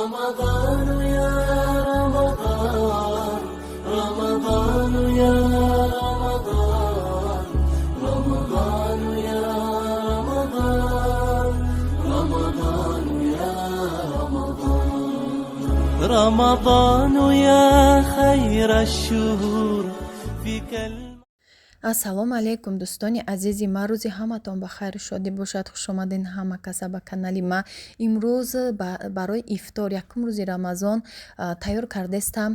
رمضان يا رمضان رمضان يا رمضان رمضان يا رمضان رمضان يا رمضان رمضان يا خير الشهور فيك ассалому алайкум дӯстони азизи ма, рӯзи ҳаматон ба хайру шодӣ бошад. хушомадин ҳама каса ба канали ма. имрӯз барои ифтор якум рӯзи рамазон тайёр кардестам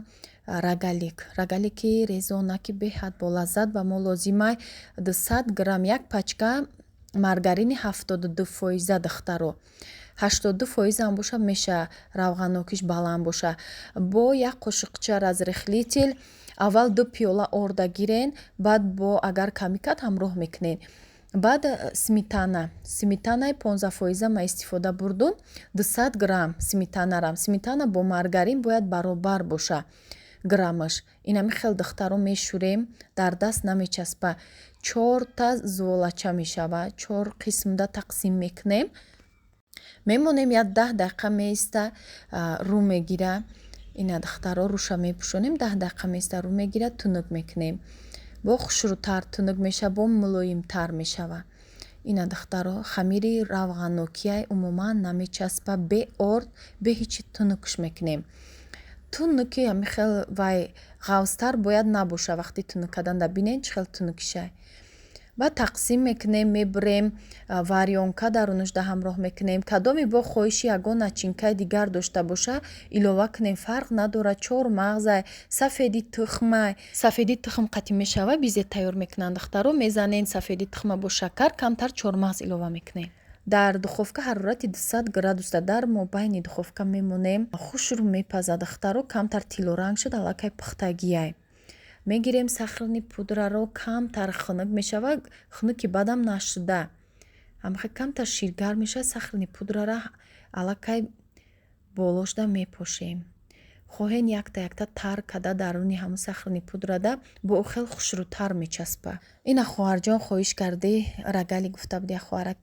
рагалики резонаки беҳад болаззат ба мо лозимай 200 грамм як пачка маргарини 72% духтаро 82% ам боша меша равғанокиш баланд боша. бо як қошиқча разрихлитил аввал 2 пиёла орда гирен, баъд бо агар камикат ҳамроҳ мекунен. баъд сметанаи 15% ма истифода бурдум. 200 грамм сметана бо маргарин бояд баробар боша граммаш. инами хел духтаро мешӯрем, дар даст намечаспа. 4 та зуолача мешава, 4 қисмда тақсим мекунем. мемонем як 10 дақиқа меиста рӯ мегира. ина духтаро рӯша мепӯшонем, 10 дақиқа меиста рӯ мегира, тунук мекунем. бо хушрӯтар тунук меша, бо мулоимтар мешава. ина духтаро хамири равғанокияй умуман намечаспа. бе орд бе ҳичи тунукш мекунем. тунуки ами хел вай ғавзтар бояд набоша. вақти тунук карданда бинен чӣ хел тунукишай. баъд тақсим мекунем, мебурем варёнка дар нӯшда ҳамроҳ мекунем. кадоми бо хоҳиши ягон начинкаи дигар дошта боша илова кунем, фарқ надорад. чормағзай, сафеди тухм қатъи мешава, бизе тайёр мекунанд духтаро. мезанен сафеди тухма бо шакар, камтар чормағз илова мекунем. дар духовка ҳарорати 200 градуса дар мобайни духовка мемонем. хушрӯ мепаза духтаро, камтар тилоранг шуд, аллакай пухтагияй. мегирем сахарни пудраро, камтар хунук мешава, хунуки бадам нашуда. ҳамхе камтар ширгар мешава, сахарни пудрара аллакай болошда мепошем. хоҳен якта тар када даруни ҳамун сахарни пудрада бо хел хушрӯтар мечаспа. ина хоҳарҷон хоҳиш карди рагали гуфта буди хоҳарак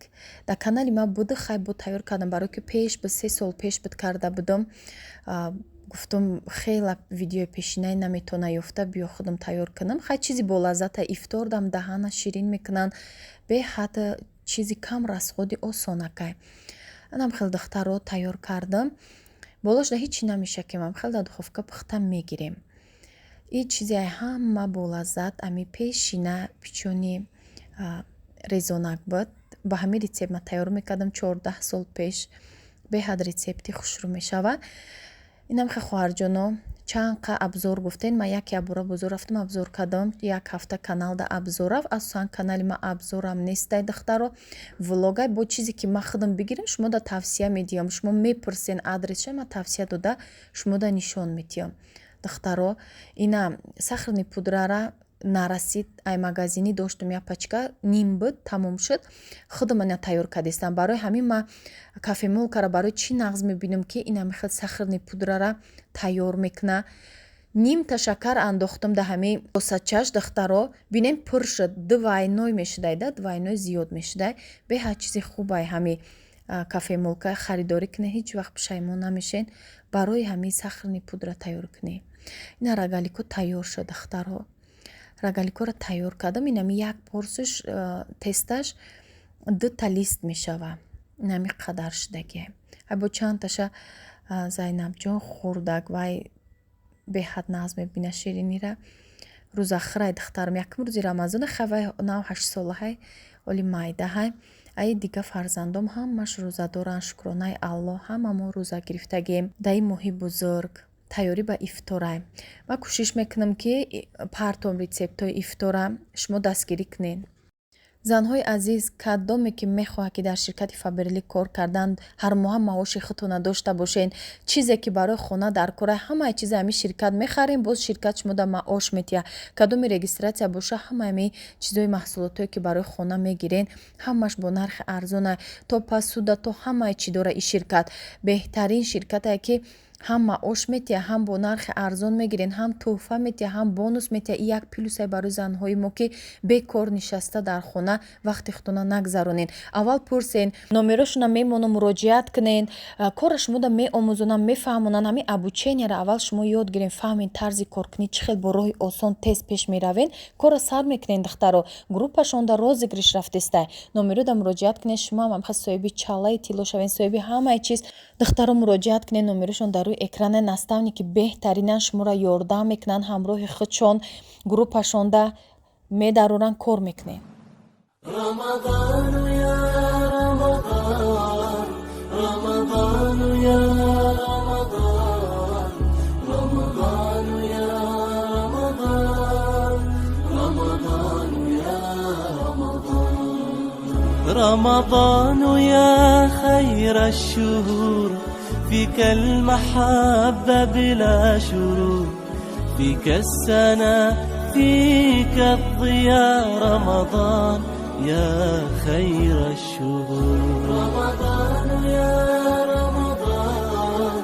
да канали ма буди хай бо тайёр кардам, барое ки пеш ба 3 сол пеш буд карда будам. гуфтум хела видеои пешинаи наметона ёфта, биё худам тайёр кунам. хай чизи болаззата ифтор дам даҳана ширин мекунанд, беҳад чизи кам расходи осонакай. анам хел духтаро тайёр кардам. болошда ҳичи намешакемам, хел дар духовка пухта мегирем. и чизи ҳама болаззат ами пешина пичони резонак буд. ба ҳамин рецепт ма тайёр мекардам 14 сол пеш. беҳад рецепти хушрӯ мешава. инам хе хоҳарҷоно чанqa абзор гуфтен. ма яке абора бозор рафтам, абзор кардам. як ҳафта каналда абзор рафт. асосан канали ма абзорам нестай духтаро. влогай бо чизе ки ма худам бигирам шумода тавсия медиҳам. шумо мепурсен адресша, ма тавсия дода шумода нишон медиҳам. духтаро ина сахарни пудрара нарасид, ай магазини доштум як пачка, ним буд, тамом шуд. худам ана тайёр кардестам. барои ҳамин ма кофемолкара барои чӣ нағз мебинам ки ин ҳамихел сахарни пудрара тайёр мекуна. ним та шакар андохтам да ҳамин косачаш духтаро. бинем пур шуд, двойной мешудай, да двойной зиёд мешудай. беҳад чизи хубай ҳамин кофемолка харидорӣ кунед, ҳеҷ вақт пушаймон намешен. барои ҳамин сахарни пудра тайёр кунед. ина рагалико тайёр шуд духтаро. рагаликоро тайёр кардам. инами як порсиш тесташ 2 та лист мешава. инами қадар шудагия. ай бо чандташа Зайнабҷон хӯрдаг, вай беҳад нағз мебина ширинира. рӯзахирай духтарам якум рӯзи рамазона, хай вай 9-8 солаҳай, оли майдаҳай. ай дига фарзандом ҳамаш рӯзадоранд, шукронаи аллоҳ, ҳамамо рӯза гирифтагем даи моҳи бузург. тайёрӣ ба ифторай. ма кӯшиш мекунам ки партом рецептҳои ифтора шумо дастгирӣ кунед. занҳои азиз, кадоме ки мехоҳад ки дар ширкати Фаберли кор кардан ҳар моҳа маоши худтона дошта бошен, чизе ки барои хона дар кора, ҳамаи чизи ҳамин ширкат мехарем, боз ширкат шумода маош метиҳа. кадоми регистратсия боша, ҳамаи ҳамин чизои маҳсулотое ки барои хона мегирен, ҳамаш бо нархи арзона, то посуда, то ҳамаи чӣ дора ин ширкат. беҳтарин ширкатае ки ҳам маош метиҳа, ҳам бо нархи арзон мегирен, ҳам тӯҳфа метиҳа, ҳам бонус метиҳа. И як плюсе барои занҳои мо ки бекор нишаста дар хона вақти худтона нагзаронен. Аввал пурсен, номерошона мемонам, муроҷиат кунен, кора шумода меомӯзонам, мефаҳмонанд. ҳамин обученияро аввал шумо ёд гирен, фаҳмен тарзи коркунӣ чӣ хел бо роҳи осон тез пеш меравен. Кора сар мекунен духтаро, группашонда розыгриш рафтестай. Номерода муроҷиат кунен, шумо ҳам мехост соҳиби чалаи тилло шавен, соҳиби ҳамаи чиз. Духтаро муроҷиат кунен, номерошон дар рӯи экране наставники беҳтаринан шуморо ёрдам мекунанд, ҳамроҳи худшон группашонда медароранд, кор мекунен. رمضان يا رمضان رمضان يا رمضان رمضان يا رمضان رمضان يا رمضان رمضان يا خير الشهور فيك المحبة بلا شرور فيك السنة فيك الضياء رمضان يا خير الشهور رمضان يا رمضان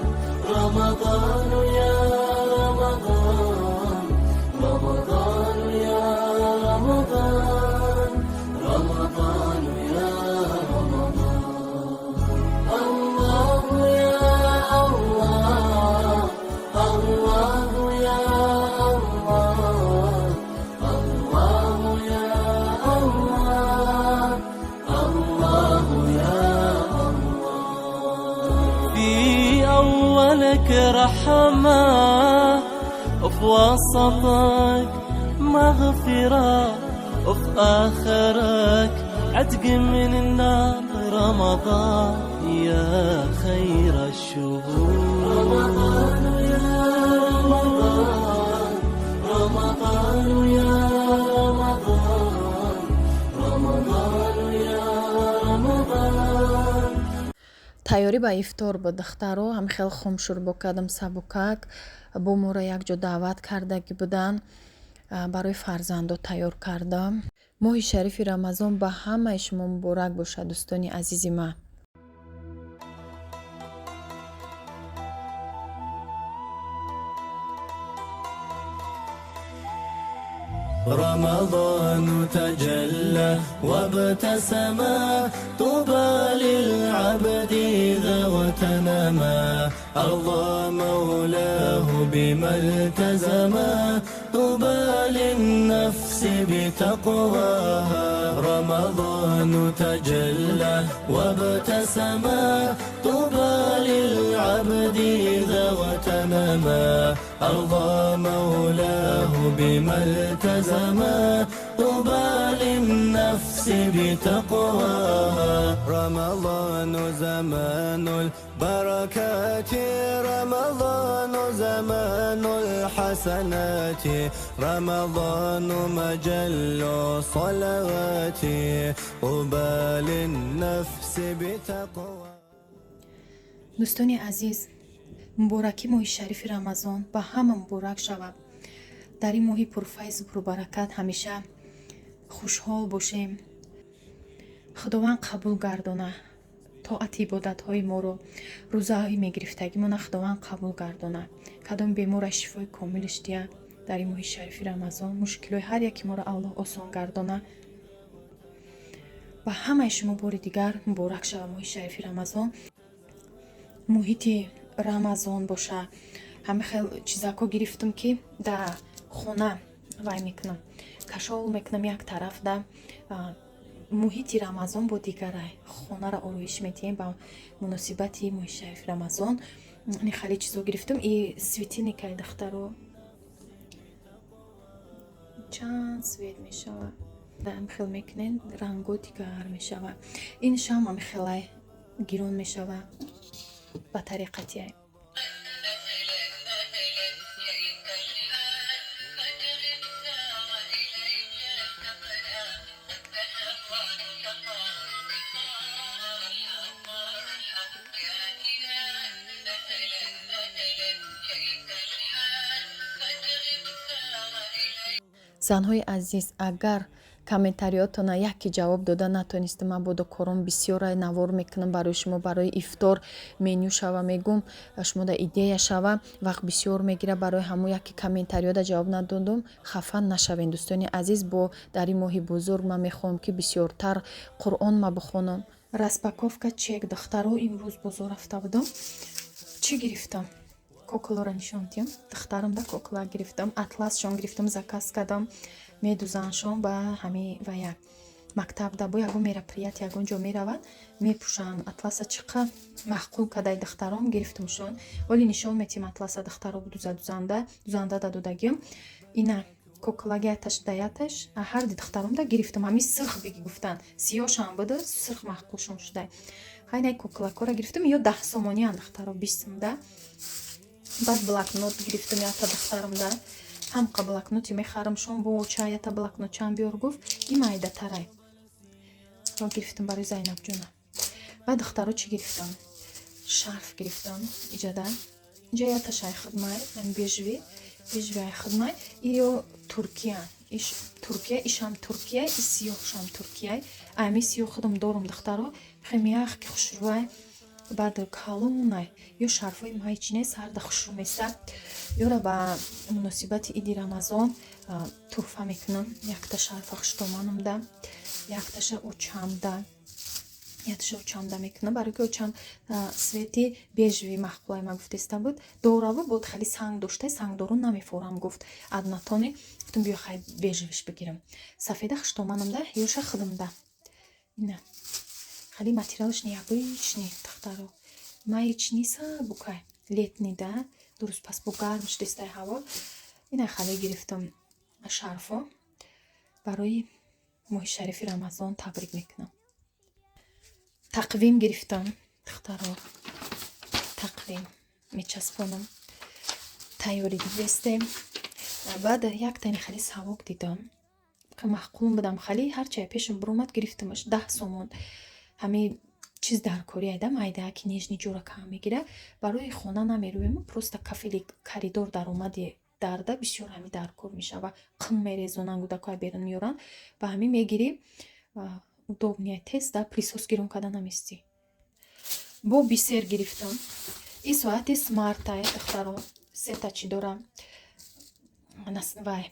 رمضان يا رمضان رمضان يا رمضان رمضان يا رمضان الله يا الله الله يا الله الله يا الله الله يا الله في أولك رحمة وفي وسطك مغفرة وفي آخرك عتق من النار رمضان يا خير الشهور رمضان يا رمضان رمضان يا رمضان رمضان يا رمضان тайёрӣ ба ифтор ба духтаро ҳам хел хомшурбо кардам, сабукак бо моро якҷо даъват кардаги буданд, барои фарзандо тайёр кардам. моҳи шарифи рамазон ба ҳамаи шумо муборак бошад, дӯстони азизи ман. رمضان تجلى وابتسم طوبى للعبد إذا وتنما أرضى مولاه بما التزم طوبى للنفس بتقواها رمضان تجلى وابتسم طوبى للعبد إذا وتنما أرضى مولاه بما التزم طوبى للنفس بتقواها رمضان زمان البركات رمضان زمان الحسنات رمضان مجل صلوات طوبى للنفس بتقوى. дӯстони азиз, муборакӣ моҳи шарифи рамазон ба ҳама муборак шавад. дар ин моҳи пурфайзу пурбаракат ҳамеша хушҳол бошем. худованд қабул гардона тоати ибодатҳои моро, рӯзаҳои мегирифтагимона худованд қабул гардона. кадом бемора шифои комилиш диҳад дар ин моҳи шарифи рамазон. мушкилои ҳар яки моро аллоҳ осон гардона. ба ҳамаи шумо бори дигар муборак шавад моҳи шарифи рамазон. муҳити рамазон боша. ҳама хел чизако гирифтам ки дар хона вай мекунам, кашол мекунам як тараф, да муҳити рамазон бо дигарай хонара ороиш метиҳем ба муносибати моҳи шарифи рамазон. ин хеле чизо гирифтам. и светильникаи духтаро чанд свет мешавад, ҳам хел мекунен, ранго дигар мешавад. ин шам ҳам хелай гирон мешавад ба тариқати занҳои азиз, агар комментариётона яке ҷавоб дода натонистам. Мабодо кором бисёра навор мекунам барои шумо, барои ифтор меню шава мегум, шумода идея шава, вақт бисёр мегира. Барои ҳамо яке комментариёда ҷавоб надодум, хафа нашавен дӯстони азиз. Бо дар ин моҳи бузург ман мехоҳам ки бисёртар қуръон ма бихонам. Распаковка чек. духтаро имрӯз бозор рафта будам. Чӣ гирифтам? Коколора нишонтем. Духтарам да кокола гирифтам. Атласшон гирифтам, заказ кардам. Медузаншон ба ҳами ва як мактабда бо ягон мероприят ягон ҷо меравад, мепӯшанд. Атласа чиқа маҳқул кадай духтаром гирифтамшон. Оли нишон метим атласа духтаро дузанда дадодагим. Ина коколаги аташ даяташ ҳарди духтаром да гирифтам. Ҳами сирх биги гуфтан. Сиёшам буду, сирх маҳқулшон шудай. Хайнай коколакора гирифтам. Ё 10 сомониан духтаро 20 сом да. Баъд блокнот гирифтам ята духтарам да. Ҳамқа блокноти мехарамшон бо ча ята блокнотчан биёр гуфт. И майдатарай. Ро гирифтам барои Зайнабҷона. Баъд духтаро чӣ гирифтам? Шарф гирифтам. Иҷада. Иҷа ята шай хидмай, бежви ай хидмай. Иё Туркия. Туркия, ишам Туркия, и сиёҳшам Туркия. Ами сиёҳидам дорум духтаро. Хем ях ки хушрӯай. Баъд калонай ё шарфои майчине сарда хушрӯ меса. Ёра ба муносибати иди Рамазон туҳфа мекунам. Якта шарфа хуштоманам да, якташа очамда. Яташа очамда мекунам. Барои ки очам свети бежви маҳқулай ма гуфтеста буд. Дораву буд хали санг доштай, сангдору намефорам гуфт. Аднатони гуфтам биё хай бежвиш бигирам. Сафеда хуштоманам да, ёша хидам да. Ина хали материалш необычный духтаро. Маечниса букай летний да. Дуруст пас бо гарм шудестай ҳаво. Ина хали гирифтам шарфо. Барои моҳи шарифи Рамазон табрик мекунам. Тақвим гирифтам духтаро. Тақвим мечаспонам. Тайёри дивестем. Баъд яктани хали савок дидам. Ка маҳқулм будам. Хали ҳарчая пешам буромад гирифтамаш 10 сомон. Ҳами чиз даркори айда майда ки нижни ҷора кам мегира. Барои хона намерӯем, просто кафели коридор даромади дарда бисёр ҳами даркор мешава. Қим мерезонан гудакҳои берун меёранд. Ба ҳами мегирӣ удобния тест да присос гирон карда намести. Бо бисер гирифтам. И соати смартай духтаро сетачи дора. Вай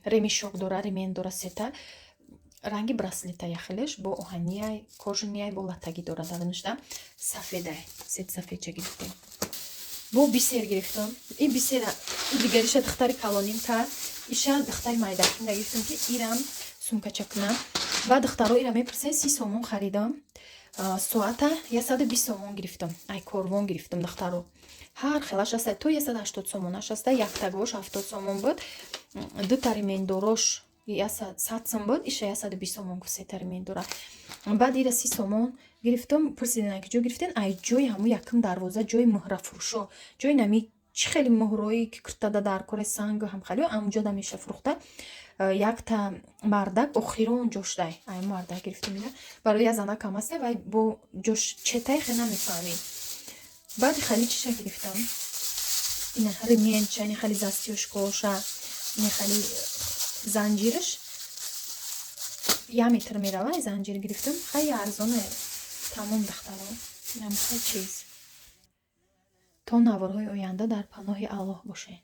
ремешок дора, ремен дора сета. Ранги браслета яхелеш бо оҳанияй, кожанияй бо латаги дора дарунушда. Сафедай, сет сафедча гирифтем. Бо бисер гирифтам. И бисера дигариша духтари калоним кард. Иша духтари майдакинда гирифтам ки ирам сумкача кунам. Ва духтаро ира мепурсай 30 сомон харидам. Соата 120 сомон гирифтам. Ай корвон гирифтам духтаро. Ҳар хелаш аста то 180 сомонаш аста, яктагош 70 сомон буд. Дута ремендорош 100 сом буд, иша 120 сомон гуфт сетари мендора. Баъд ира 30 сомон гирифтам. Пурсидина ки ҷо гирифтен? Ай ҷои ҳамун якум дарвоза, ҷои муҳрафурӯшо, ҷои нами чӣ хеле муҳрои ки киртада дар кори санг ҳамхалиё амҷода меша фурӯхта. Якта мардак охирон ҷошдай. Ай мардак гирифтам ина. Барои язанда кам аста вай бо ҷош четай хе намефаҳмед. Баъд хали чиша гирифтам? Ина ременча, ина хали застёшкоша, ина хали занҷираш 1 метр мерава. Занҷир гирифтам. Хай арзоне. Тамом духтаро. Ина хай чиз. То наворҳои оянда дар паноҳи Аллоҳ бошед.